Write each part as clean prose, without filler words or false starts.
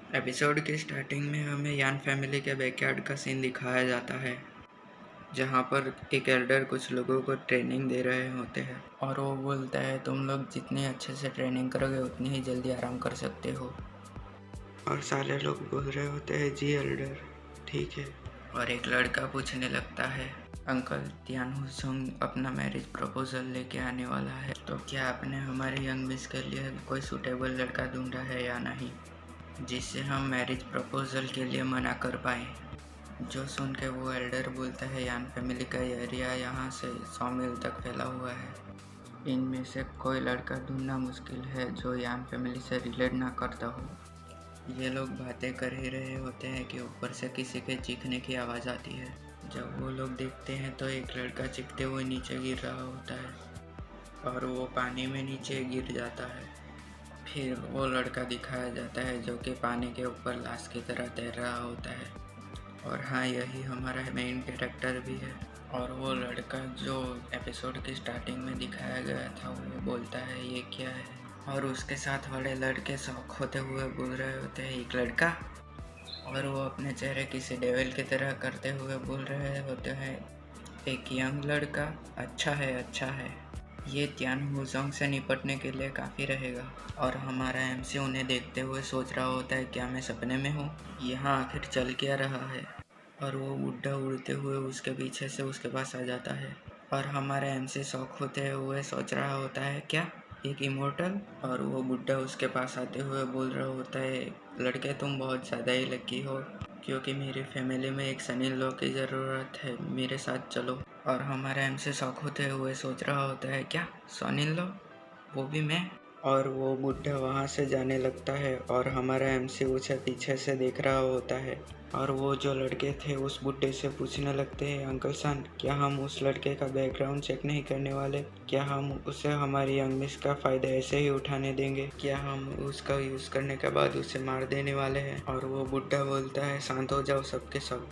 Episode की starting में हमें यान फैमिली के बैकयार्ड का सीन दिखाया जाता है, जहाँ पर एक एल्डर कुछ लोगों को ट्रेनिंग दे रहे होते हैं और वो बोलता है तुम लोग जितने अच्छे से ट्रेनिंग करोगे उतनी ही जल्दी आराम कर सकते हो। और सारे लोग बोल रहे होते हैं जी एल्डर, ठीक है। और एक लड़का पूछने लगता है, अंकल तियान हुसोंग अपना मैरिज प्रपोजल लेके आने वाला है, तो क्या आपने हमारे यंग मिस के लिए कोई सूटेबल लड़का ढूंढा है या नहीं, जिससे हम मैरिज प्रपोजल के लिए मना कर पाए। जो सुन के वो एल्डर बोलता है यान फैमिली का एरिया यहाँ से 100 मील तक फैला हुआ है। इनमें से कोई लड़का ढूंढना मुश्किल है जो यान फैमिली से रिलेट ना करता हो। ये लोग बातें कर ही रहे होते हैं कि ऊपर से किसी के चीखने की आवाज़ आती है। जब वो लोग देखते हैं तो एक लड़का चीखते हुए नीचे गिर रहा होता है और वो पानी में नीचे गिर जाता है। फिर वो लड़का दिखाया जाता है जो कि पानी के ऊपर लाश की तरह तैर रहा होता है। और हाँ, यही हमारा मेन कैरेक्टर भी है। और वो लड़का जो एपिसोड की स्टार्टिंग में दिखाया गया था वो बोलता है ये क्या है, और उसके साथ बड़े लड़के शौक होते हुए बोल रहे होते हैं एक लड़का, और वो अपने चेहरे किसी डेविल की तरह करते हुए बोल रहे होते हैं एक यंग लड़का, अच्छा है अच्छा है। ये तियान हुजोंग से निपटने के लिए काफ़ी रहेगा। और हमारा एमसी उन्हें देखते हुए सोच रहा होता है क्या मैं सपने में हूँ, यहाँ आखिर चल क्या रहा है। और वो बुढ़ा उड़ते हुए उसके पीछे से उसके पास आ जाता है और हमारा एमसी शौक होते हुए सोच रहा होता है क्या एक इमोर्टल। और वो बुढ़ा उसके पास आते हुए बोल रहा होता है लड़के तुम बहुत ज़्यादा ही लकी हो, क्योंकि मेरी फैमिली में एक सनी लो की ज़रूरत है, मेरे साथ चलो। और हमारा एमसी शौक होते हुए सोच रहा होता है क्या सनी लो, वो भी मैं। और वो बुढ़ा वहाँ से जाने लगता है और हमारा एमसी उसे पीछे से देख रहा होता है। और वो जो लड़के थे उस बुढ़े से पूछने लगते हैं अंकल सन, क्या हम उस लड़के का बैकग्राउंड चेक नहीं करने वाले, क्या हम उसे हमारी यंग मिस का फ़ायदा ऐसे ही उठाने देंगे, क्या हम उसका यूज़ करने के बाद उसे मार देने वाले हैं। और वो बुढ़ा बोलता है शांत हो जाओ सबके सब,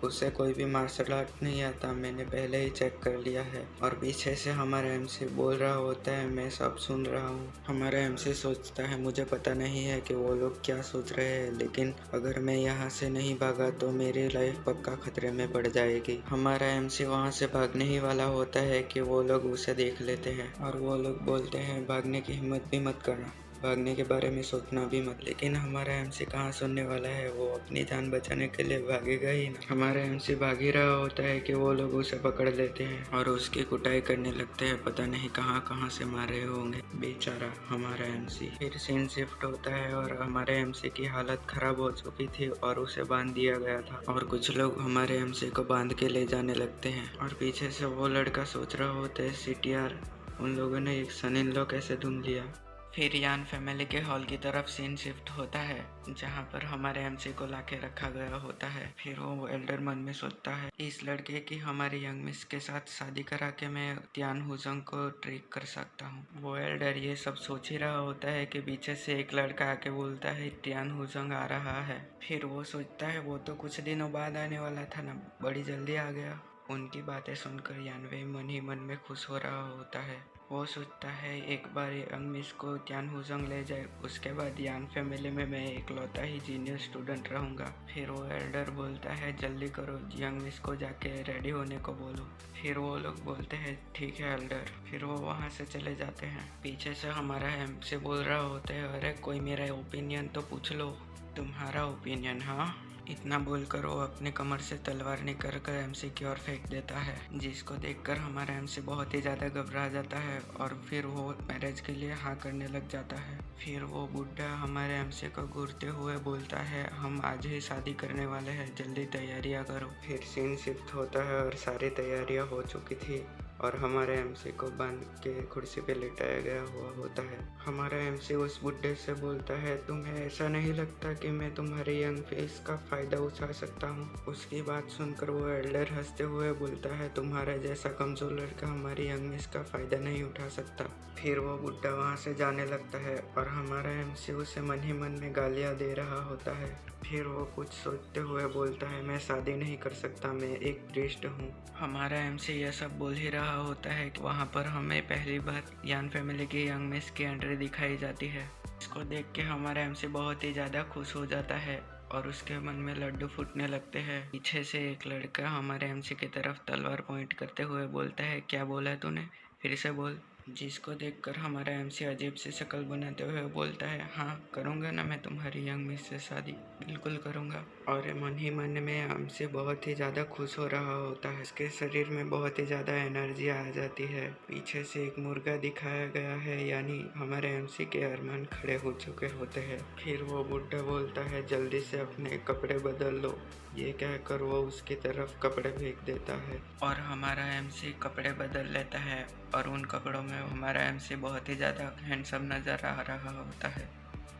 उसे कोई भी मार्शल आर्ट नहीं आता, मैंने पहले ही चेक कर लिया है। और पीछे से हमारा एमसी बोल रहा होता है मैं सब सुन रहा हूँ। हमारा एमसी सोचता है मुझे पता नहीं है कि वो लोग क्या सोच रहे हैं, लेकिन अगर मैं यहाँ से नहीं भागा तो मेरी लाइफ पक्का खतरे में पड़ जाएगी। हमारा एमसी वहाँ से भागने ही वाला होता है कि वो लोग उसे देख लेते हैं और वो लोग बोलते हैं भागने की हिम्मत भी मत करना, भागने के बारे में सोचना भी मत। लेकिन हमारा एमसी कहाँ सुनने वाला है, वो अपनी जान बचाने के लिए भागेगा ही ना। हमारा एमसी भाग ही रहा होता है कि वो लोग उसे पकड़ लेते हैं और उसकी कुटाई करने लगते हैं, पता नहीं कहाँ कहाँ से मारे होंगे बेचारा हमारा एमसी। फिर सीन शिफ्ट होता है और हमारे एमसी की हालत खराब हो चुकी थी और उसे बांध दिया गया था और कुछ लोग हमारे एमसी को बांध के ले जाने लगते हैं। और पीछे से वो लड़का सोच रहा होता है सीटीआर, उन लोगों ने एक सन इन लॉ कैसे ढूंढ लिया। फिर यान फैमिली के हॉल की तरफ सीन शिफ्ट होता है जहाँ पर हमारे एमसी को लाके रखा गया होता है। फिर वो एल्डर मन में सोचता है इस लड़के की हमारी यंग मिस के साथ शादी करा के मैं तियान हुजोंग को ट्रिक कर सकता हूँ। वो एल्डर ये सब सोच ही रहा होता है कि पीछे से एक लड़का आके बोलता है तियान हुजोंग आ रहा है। फिर वो सोचता है वो तो कुछ दिनों बाद आने वाला था ना, बड़ी जल्दी आ गया। उनकी बातें सुनकर यानवे मन ही मन में खुश हो रहा होता है। वो सोचता है एक बार यंग मिस को तियान हुजोंग ले जाए, उसके बाद यान फैमिली में मैं इकलौता ही जीनियस स्टूडेंट रहूँगा। फिर वो एल्डर बोलता है जल्दी करो, यंग मिस को जाके रेडी होने को बोलो। फिर वो लोग बोलते हैं ठीक है एल्डर। फिर वो वहाँ से चले जाते हैं। पीछे से हमारा एमसी बोल रहा होता है अरे कोई मेरा ओपिनियन तो पूछ लो। तुम्हारा ओपिनियन? हाँ। इतना बोलकर वो अपने कमर से तलवार निकाल कर एमसी की ओर फेंक देता है, जिसको देखकर हमारा एमसी बहुत ही ज़्यादा घबरा जाता है और फिर वो मैरिज के लिए हाँ करने लग जाता है। फिर वो बुढ़ा हमारे एमसी को घूरते हुए बोलता है हम आज ही शादी करने वाले हैं, जल्दी तैयारियां करो। फिर सीन शिफ्ट होता है और सारी तैयारियां हो चुकी थी और हमारे एमसी को बांध के कुर्सी पे लेटाया गया हुआ होता है। हमारा एमसी उस बुड्ढे से बोलता है तुम्हें ऐसा नहीं लगता कि मैं तुम्हारे यंग फेस का फ़ायदा उठा सकता हूँ? उसकी बात सुनकर वो एल्डर हंसते हुए बोलता है तुम्हारे जैसा कमज़ोर लड़का हमारी यंग मिस का फ़ायदा नहीं उठा सकता। फिर वो बुड्ढा वहाँ से जाने लगता है और हमारा एमसी उसे मन ही मन में गालियाँ दे रहा होता है। फिर वो कुछ सोचते हुए बोलता है मैं शादी नहीं कर सकता, मैं एक प्रीस्ट हूँ। हमारा एमसी यह सब बोल ही रहा होता है कि वहाँ पर हमें पहली बार यान फैमिली की यंग मिस की एंट्री दिखाई जाती है। इसको देख के हमारा एमसी बहुत ही ज़्यादा खुश हो जाता है और उसके मन में लड्डू फूटने लगते हैं। पीछे से एक लड़का हमारे एमसी की तरफ तलवार पॉइंट करते हुए बोलता है, क्या बोला तूने, फिर से बोल। जिसको देखकर हमारा एमसी अजीब सी शक्ल बनाते हुए बोलता है, हाँ करूँगा ना मैं तुम्हारी यंग मिस से शादी, बिल्कुल करूँगा। और मन ही मन में एमसी बहुत ही ज़्यादा खुश हो रहा होता है। उसके शरीर में बहुत ही ज़्यादा एनर्जी आ जाती है। पीछे से एक मुर्गा दिखाया गया है, यानी हमारे एमसी के अरमान खड़े हो चुके होते हैं। फिर वो बुड्ढा बोलता है, जल्दी से अपने कपड़े बदल लो। ये कहकर वो उसकी तरफ कपड़े फेंक देता है और हमारा एमसी कपड़े बदल लेता है और उन कपड़ों में हमारा एमसी बहुत ही ज़्यादा हैंडसम नज़र आ रहा होता है।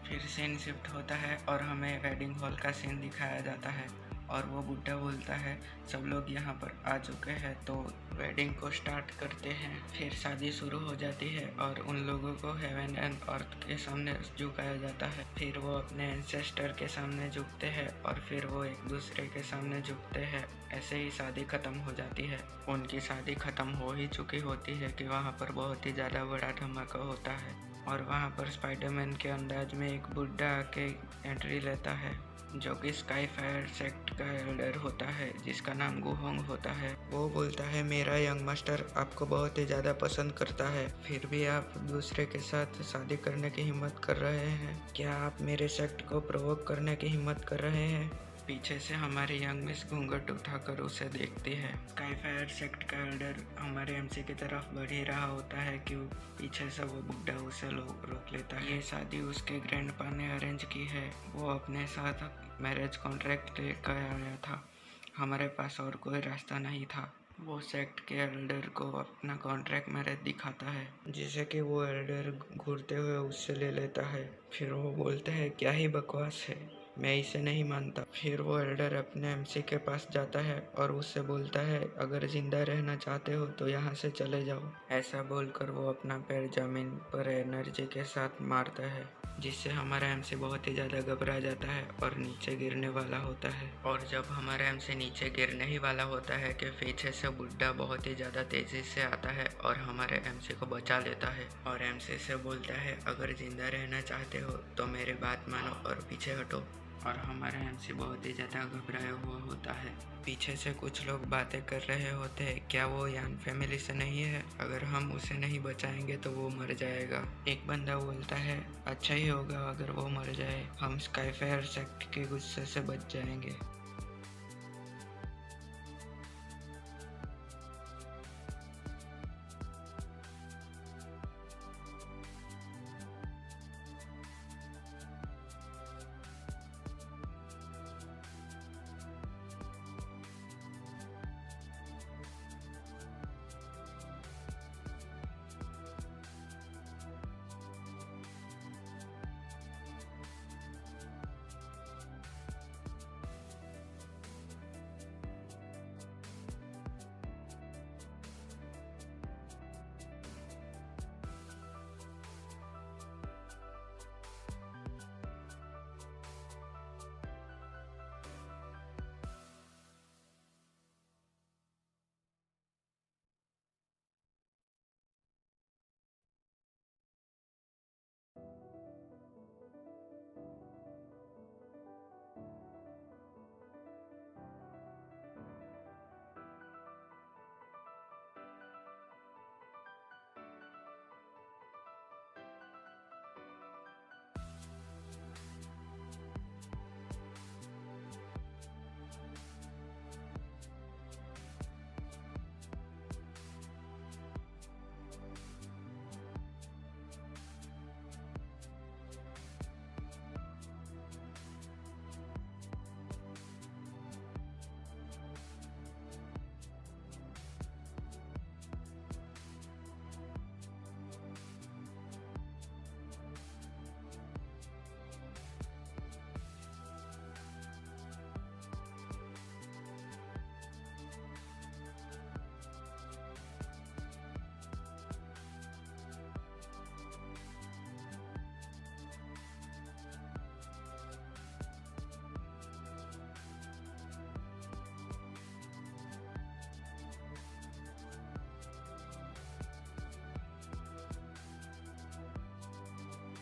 फिर सीन शिफ्ट होता है और हमें वेडिंग हॉल का सीन दिखाया जाता है और वो बुड्ढा बोलता है, सब लोग यहाँ पर आ चुके हैं तो वेडिंग को स्टार्ट करते हैं। फिर शादी शुरू हो जाती है और उन लोगों को हेवन एंड अर्थ के सामने झुकाया जाता है। फिर वो अपने एंसेस्टर के सामने झुकते हैं और फिर वो एक दूसरे के सामने झुकते हैं। ऐसे ही शादी ख़त्म हो जाती है। उनकी शादी ख़त्म हो ही चुकी होती है कि वहाँ पर बहुत ही ज़्यादा बड़ा धमाका होता है और वहाँ पर स्पाइडरमैन के अंदाज में एक बुड्ढा आके एंट्री लेता है, जो कि स्काईफायर सेक्ट का एल्डर होता है जिसका नाम गुहोंग होता है। वो बोलता है, मेरा यंग मास्टर आपको बहुत ही ज़्यादा पसंद करता है, फिर भी आप दूसरे के साथ शादी करने की हिम्मत कर रहे हैं। क्या आप मेरे सेक्ट को प्रोवोक करने की हिम्मत कर रहे हैं? पीछे से हमारी यंग मिस घूंघट उठाकर उसे देखती है। स्काईफायर सेक्ट का एल्डर हमारे एमसी की तरफ बढ़ ही रहा होता है कि पीछे से वो बुड्ढा उसे रोक लेता है। ये शादी उसके ग्रैंडपा ने अरेंज की है। वो अपने साथ मैरिज कॉन्ट्रैक्ट लेकर आया था। हमारे पास और कोई रास्ता नहीं था। वो सेक्ट के एल्डर को अपना कॉन्ट्रैक्ट मैरिज दिखाता है, जिसे कि वो एल्डर घूरते हुए उससे ले लेता है। फिर वो बोलता है, क्या ही बकवास है, मैं इसे नहीं मानता। फिर वो एल्डर अपने एमसी के पास जाता है और उससे बोलता है, अगर जिंदा रहना चाहते हो तो यहाँ से चले जाओ। ऐसा बोलकर वो अपना पैर जमीन पर एनर्जी के साथ मारता है, जिससे हमारा एमसी बहुत ही ज़्यादा घबरा जाता है और नीचे गिरने वाला होता है। और जब हमारा एमसी नीचे गिरने ही वाला होता है कि पीछे से बुड्ढा बहुत ही ज़्यादा तेज़ी से आता है और हमारे एमसी को बचा लेता है और एमसी से बोलता है, अगर ज़िंदा रहना चाहते हो तो मेरी बात मानो और पीछे हटो। और हमारा एमसी बहुत ही ज़्यादा घबराया हुआ होता है। पीछे से कुछ लोग बातें कर रहे होते हैं, क्या वो यान फैमिली से नहीं है? अगर हम उसे नहीं बचाएंगे तो वो मर जाएगा। एक बंदा बोलता है, अच्छा ही होगा अगर वो मर जाए, हम स्काईफायर सेक्ट के गुस्से से बच जाएंगे।